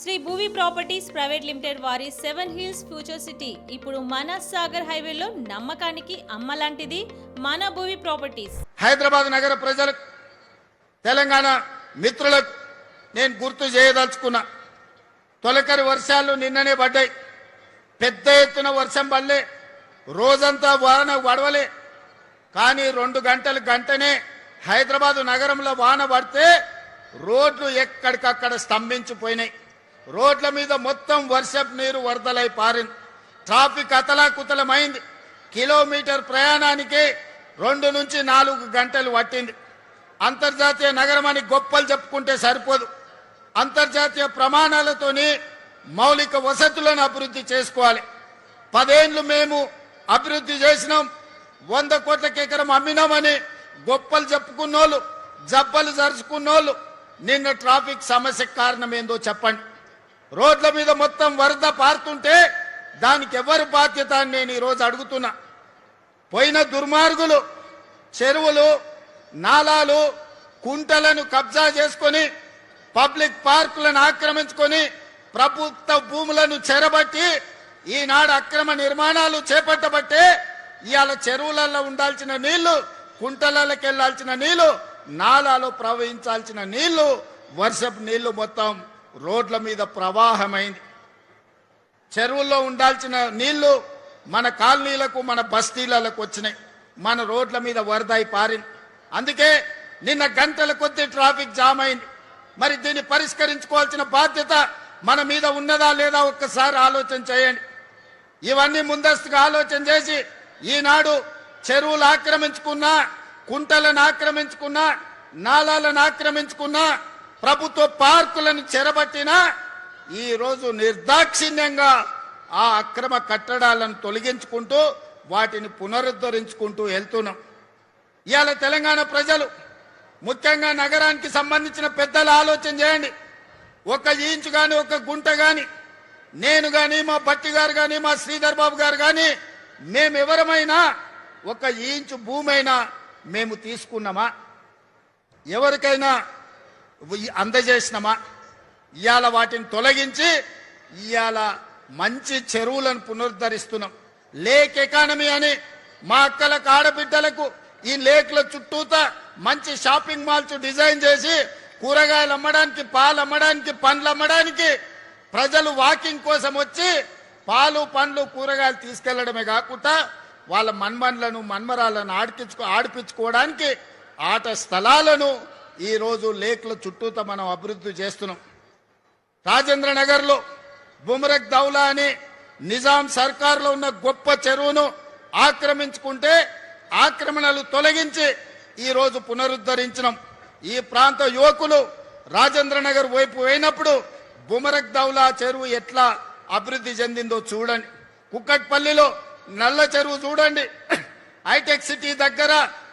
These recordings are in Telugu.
Shri Bhuvi properties private limited వారి 7 హిల్స్ ఫ్యూచర్ సిటీ ఇప్పుడు మన సాగర్ హైవేలో నమ్మకానికి అమ్మలాంటిది మన భూవి ప్రాపర్టీస్. హైదరాబాద్ నగర ప్రజలకు, తెలంగాణ మిత్రులకు నేను గుర్తు చేయదలుచుకున్నా. తొలకరి వర్షాలు నిన్ననే పడ్డాయి. పెద్ద ఎత్తున వర్షం పడలే, రోజంతా వాన పడవలే. కానీ 2 గంటనే హైదరాబాద్ నగరంలో వాన పడితే రోడ్లు ఎక్కడికక్కడ స్తంభించిపోయినాయి. రోడ్ల మీద మొత్తం వర్షపు నీరు వరదలై పారింది. ట్రాఫిక్ అతలాకుతలమైంది. కిలోమీటర్ ప్రయాణానికి 2 నుంచి 4 గంటలు పట్టింది. అంతర్జాతీయ నగరం అని గొప్పలు చెప్పుకుంటే సరిపోదు. అంతర్జాతీయ ప్రమాణాలతోని మౌలిక వసతులను అభివృద్ధి చేసుకోవాలి. 10 ఏళ్లు మేము అభివృద్ధి చేసినాం, 100 కోట్లకి ఎకరం అమ్మినామని గొప్పలు చెప్పుకున్నోళ్ళు, జబ్బలు జరుచుకున్నోళ్ళు నిన్న ట్రాఫిక్ సమస్యకు కారణం ఏందో చెప్పండి. రోడ్ల మీద మొత్తం వరద పారుతుంటే దానికి ఎవరు బాధ్యత అని నేను ఈరోజు అడుగుతున్నా. పోయిన దుర్మార్గులు చెరువులు, నాలాలు, కుంటలను కబ్జా చేసుకొని, పబ్లిక్ పార్కులను ఆక్రమించుకొని, ప్రభుత్వ భూములను చెరబట్టి ఈనాడు అక్రమ నిర్మాణాలు చేపట్టబట్టే ఇవాళ చెరువులలో ఉండాల్సిన నీళ్లు, కుంటలకి వెళ్లాల్సిన నీళ్లు, నాలాలో ప్రవహించాల్సిన నీళ్లు, వర్షపు నీళ్లు మొత్తం రోడ్ల మీద ప్రవాహమైంది. చెరువుల్లో ఉండాల్సిన నీళ్లు మన కాలనీలకు, మన బస్తీలకు వచ్చినాయి. మన రోడ్ల మీద వరదై పారింది. అందుకే నిన్న గంటల కొద్ది ట్రాఫిక్ జామ్ అయింది. మరి దీన్ని పరిష్కరించుకోవాల్సిన బాధ్యత మన మీద ఉన్నదా లేదా ఒక్కసారి ఆలోచన చేయండి. ఇవన్నీ ముందస్తుగా ఆలోచన చేసి ఈనాడు చెరువులు ఆక్రమించుకున్నా, కుంటలను ఆక్రమించుకున్నా, నాలాలను ఆక్రమించుకున్నా, ప్రభుత్వ పార్కులను చెరబట్టినా ఈరోజు నిర్దాక్షిణ్యంగా ఆ అక్రమ కట్టడాలను తొలగించుకుంటూ వాటిని పునరుద్ధరించుకుంటూ వెళ్తున్నాం. ఇవాళ తెలంగాణ ప్రజలు, ముఖ్యంగా నగరానికి సంబంధించిన పెద్దలు ఆలోచన చేయండి. 1 ఇంచు కానీ, 1 గుంట కానీ, నేను కానీ, మా బట్టి గారు కానీ, మా శ్రీధర్ బాబు గారు కానీ, మేమెవరమైనా 1 ఇంచు భూమైనా మేము తీసుకున్నామా? ఎవరికైనా అందజేసినామా? ఇవాళ వాటిని తొలగించి ఇవాళ మంచి చెరువులను పునరుద్ధరిస్తున్నాం. లేక్ ఎకానమీ అని మా అక్కలకు, ఆడబిడ్డలకు ఈ లేక్ల చుట్టూతా మంచి షాపింగ్ మాల్స్ డిజైన్ చేసి కూరగాయలు అమ్మడానికి, పాలు అమ్మడానికి, పండ్లు అమ్మడానికి ప్రజలు వాకింగ్ కోసం వచ్చి పాలు, పండ్లు, కూరగాయలు తీసుకెళ్లడమే కాకుండా వాళ్ళ మన్మన్లను, మన్మరాలను ఆడిపించుకోవడానికి ఆట స్థలాలను ఈరోజు లేక్ల చుట్టూతా మనం అభివృద్ధి చేస్తున్నాం. రాజేంద్ర నగర్లో బుమరక్ దౌలా అని నిజాం సర్కార్లో ఉన్న గొప్ప చెరువును ఆక్రమించుకుంటే ఆక్రమణలు తొలగించి ఈరోజు పునరుద్ధరించినాం. ఈ ప్రాంత యువకులు రాజేంద్ర నగర్ వైపు పోయినప్పుడు బుమరక్ దౌలా చెరువు ఎట్లా అభివృద్ధి చెందిందో చూడండి. కుక్కట్పల్లిలో నల్ల చెరువు చూడండి, హైటెక్ సిటీ దగ్గర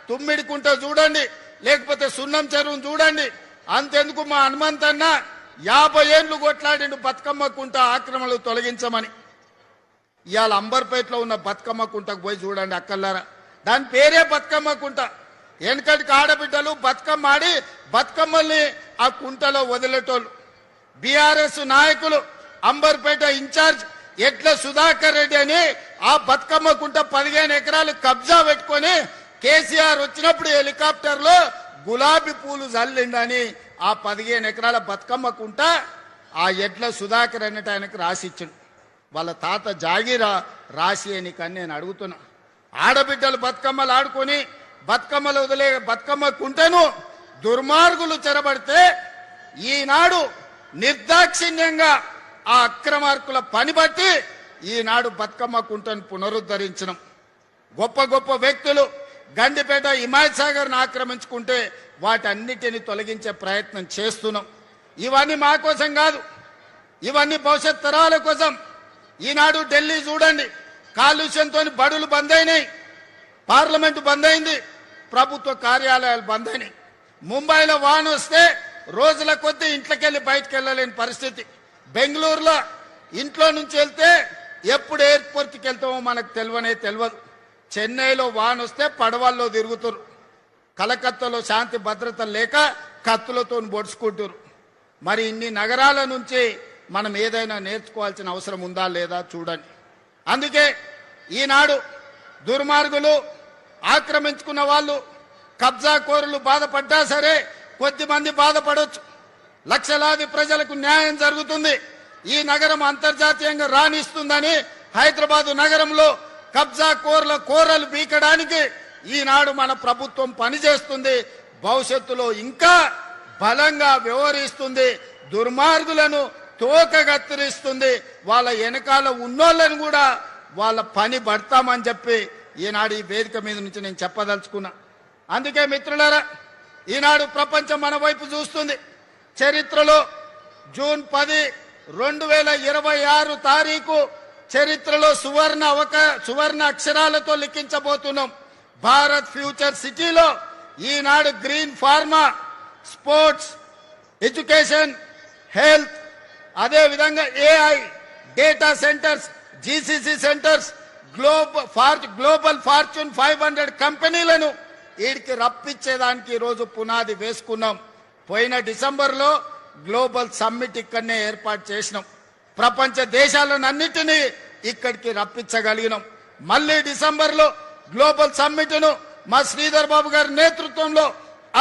తుమ్మిడికుంట చూడండి, లేకపోతే సున్నం చెరువును చూడండి. అంతెందుకు మా హనుమంతన్న 50 ఏళ్లు కొట్లాడిండు బతుకమ్మ కుంట ఆక్రమణలు తొలగించమని. ఇవాళ అంబర్పేటలో ఉన్న బతుకమ్మ కుంటకు పోయి చూడండి అక్కల్లారా, దాని పేరే బతుకమ్మ కుంట. వెనకటికి ఆడబిడ్డలు బతుకమ్మ ఆడి బతుకమ్మల్ని ఆ కుంటలో వదిలేటోళ్ళు. బీఆర్ఎస్ నాయకులు అంబర్పేట ఇన్ఛార్జ్ ఎడ్ల సుధాకర్ రెడ్డి అని ఆ బతుకమ్మ కుంట 15 ఎకరాలు కబ్జా పెట్టుకొని కేసీఆర్ వచ్చినప్పుడు హెలికాప్టర్లో గులాబీ పూలు జల్లిండని ఆ 15 ఎకరాల బతుకమ్మ కుంట ఆ ఎడ్ల సుధాకర్ అన్నట్టు ఆయనకు రాసిచ్చిండు. వాళ్ళ తాత జాగీరా రాసి అని కానీ నేను అడుగుతున్నా. ఆడబిడ్డలు బతుకమ్మలు ఆడుకొని బతుకమ్మలు వదిలే బతుకమ్మ కుంటను దుర్మార్గులు చెరబడితే ఈనాడు నిర్దాక్షిణ్యంగా ఆ అక్రమార్కుల పని బట్టి ఈనాడు బతుకమ్మ కుంటను పునరుద్ధరించడం. గొప్ప గొప్ప వ్యక్తులు గండిపేట, హిమాయత్ సాగర్ను ఆక్రమించుకుంటే వాటన్నిటిని తొలగించే ప్రయత్నం చేస్తున్నాం. ఇవన్నీ మా కోసం కాదు, ఇవన్నీ భవిష్యత్ తరాల కోసం. ఈనాడు ఢిల్లీ చూడండి, కాలుష్యంతో బడులు బంద్ అయినాయి, పార్లమెంటు బంద్ అయింది, ప్రభుత్వ కార్యాలయాలు బంద్ అయినాయి. ముంబైలో వాన వస్తే రోజుల కొద్దీ ఇంట్లోకెళ్ళి బయటకు వెళ్ళలేని పరిస్థితి. బెంగళూరులో ఇంట్లో నుంచి వెళ్తే ఎప్పుడు ఎయిర్పోర్ట్కి వెళ్తామో మనకు తెలియదు. చెన్నైలో వాన వస్తే పడవల్లో తిరుగుతారు. కలకత్తాలో శాంతి భద్రత లేక కత్తులతో పొడుచుకుంటారు. మరి ఇన్ని నగరాల నుంచి మనం ఏదైనా నేర్చుకోవాల్సిన అవసరం ఉందా లేదా చూడండి. అందుకే ఈనాడు దుర్మార్గులు, ఆక్రమించుకున్న వాళ్ళు, కబ్జా కోరులు బాధపడ్డా సరే కొద్దిమంది బాధపడవచ్చు. లక్షలాది ప్రజలకు న్యాయం జరుగుతుంది. ఈ నగరం అంతర్జాతీయంగా రాణిస్తుందని హైదరాబాదు నగరంలో కబ్జా కోర్ల కోరలు బీకడానికి ఈనాడు మన ప్రభుత్వం పనిచేస్తుంది. భవిష్యత్తులో ఇంకా బలంగా వ్యవహరిస్తుంది. దుర్మార్గులను తోకగత్తిరిస్తుంది. వాళ్ళ వెనకాల ఉన్నోళ్ళని కూడా వాళ్ళ పని పడతామని చెప్పి ఈనాడు ఈ వేదిక మీద నుంచి నేను చెప్పదలుచుకున్నా. అందుకే మిత్రులారా, ఈనాడు ప్రపంచం మన వైపు చూస్తుంది. చరిత్రలో జూన్ 10, 2026 తారీఖు చరిత్రలో సువర్ణ అక్షరాలతో లిఖించబోతున్నాం. భారత్ ఫ్యూచర్ సిటీలో ఈనాడు green pharma, sports, education, health, అదే విధంగా AI, data centres, GCC centres, global fortune 500 కంపెనీలను వీడికి రప్పించేదానికి ఈరోజు పునాది వేసుకున్నాం. పోయిన డిసెంబర్లో గ్లోబల్ సమ్మిట్ ఇక్కడనే ఏర్పాటు చేసినాం. ప్రపంచ దేశాలన్నింటినీ ఇక్కడికి రప్పించగలిగినాం. మళ్ళీ డిసెంబర్లో గ్లోబల్ సమ్మిట్ను మా శ్రీధర్ బాబు గారి నేతృత్వంలో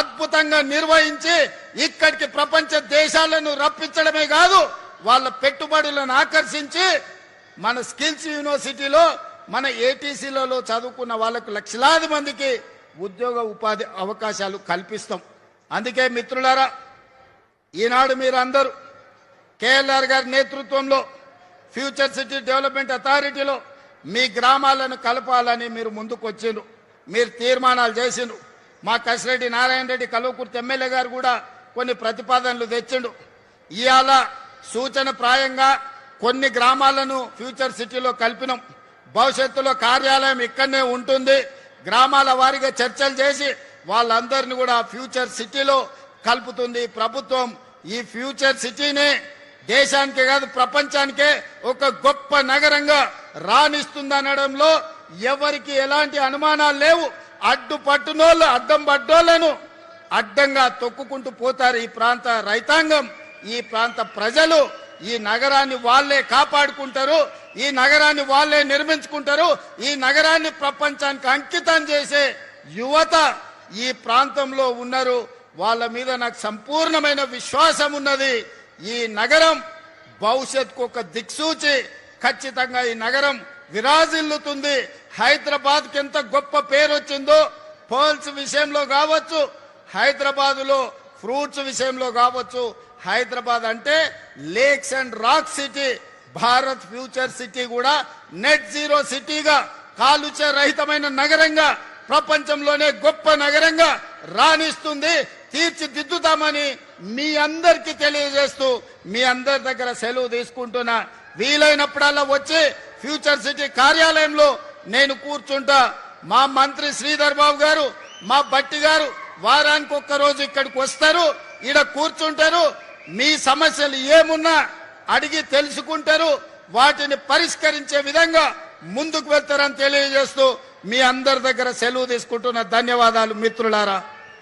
అద్భుతంగా నిర్వహించి ఇక్కడికి ప్రపంచ దేశాలను రప్పించడమే కాదు, వాళ్ళ పెట్టుబడులను ఆకర్షించి మన స్కిల్స్ యూనివర్సిటీలో, మన ఏటీసీలలో చదువుకున్న వాళ్ళకు లక్షలాది మందికి ఉద్యోగ ఉపాధి అవకాశాలు కల్పిస్తాం. అందుకే మిత్రులారా, ఈనాడు మీరందరూ కేఎల్ఆర్ గారి నేతృత్వంలో ఫ్యూచర్ సిటీ డెవలప్మెంట్ అథారిటీలో మీ గ్రామాలను కలపాలని మీరు ముందుకు వచ్చిండ్రు. మీరు తీర్మానాలు చేసిండ్రు. మా కసిరెడ్డి నారాయణ రెడ్డి కల్వకుర్తి ఎమ్మెల్యే గారు కూడా కొన్ని ప్రతిపాదనలు తెచ్చిండు. ఇవాళ సూచన ప్రాయంగా కొన్ని గ్రామాలను ఫ్యూచర్ సిటీలో కలిపినాం. భవిష్యత్తులో కార్యాలయం ఇక్కడనే ఉంటుంది. గ్రామాల వారీగా చర్చలు చేసి వాళ్ళందరినీ కూడా ఫ్యూచర్ సిటీలో కలుపుతుంది ప్రభుత్వం. ఈ ఫ్యూచర్ సిటీనే దేశానికే కాదు ప్రపంచానికే ఒక గొప్ప నగరంగా రాణిస్తుందనడంలో ఎవరికి ఎలాంటి అనుమానాలు లేవు. అడ్డం పడ్డోళ్లను అడ్డంగా తొక్కుకుంటూ పోతారు ఈ ప్రాంత రైతాంగం, ఈ ప్రాంత ప్రజలు. ఈ నగరాన్ని వాళ్ళే కాపాడుకుంటారు, ఈ నగరాన్ని వాళ్ళే నిర్మించుకుంటారు. ఈ నగరాన్ని ప్రపంచానికి అంకితం చేసే యువత ఈ ప్రాంతంలో ఉన్నారు. వాళ్ళ మీద నాకు సంపూర్ణమైన విశ్వాసం ఉన్నది. ఈ నగరం భవిష్యత్తుకు ఒక దిక్సూచి. ఖచ్చితంగా ఈ నగరం విరాజిల్లుతుంది. హైదరాబాద్కి ఎంత గొప్ప పేరు వచ్చిందో పర్ల్స్ విషయంలో కావచ్చు, హైదరాబాదులో ఫ్రూట్స్ విషయంలో కావచ్చు. హైదరాబాద్ అంటే lakes and rock city. Bharat future city కూడా నెట్ జీరో సిటీగా, కాలుష్య రహితమైన నగరంగా, ప్రపంచంలోనే గొప్ప నగరంగా రాణిస్తుంది. తీర్చిదిద్దుతామని మీ అందరికీ తెలియజేస్తూ మీ అందరి దగ్గర సెలవు తీసుకుంటున్నా. వీలైనప్పుడల్లా వచ్చి ఫ్యూచర్ సిటీ కార్యాలయంలో నేను కూర్చుంటా. మా మంత్రి శ్రీధర్ బాబు గారు, మా బట్టి గారు వారానికి ఒక్కరోజు ఇక్కడికి వస్తారు, ఈడ కూర్చుంటారు. మీ సమస్యలు ఏమున్నా అడిగి తెలుసుకుంటారు, వాటిని పరిష్కరించే విధంగా ముందుకు వెళ్తారని తెలియజేస్తూ మీ అందరి దగ్గర సెలవు తీసుకుంటున్న. ధన్యవాదాలు మిత్రులారా.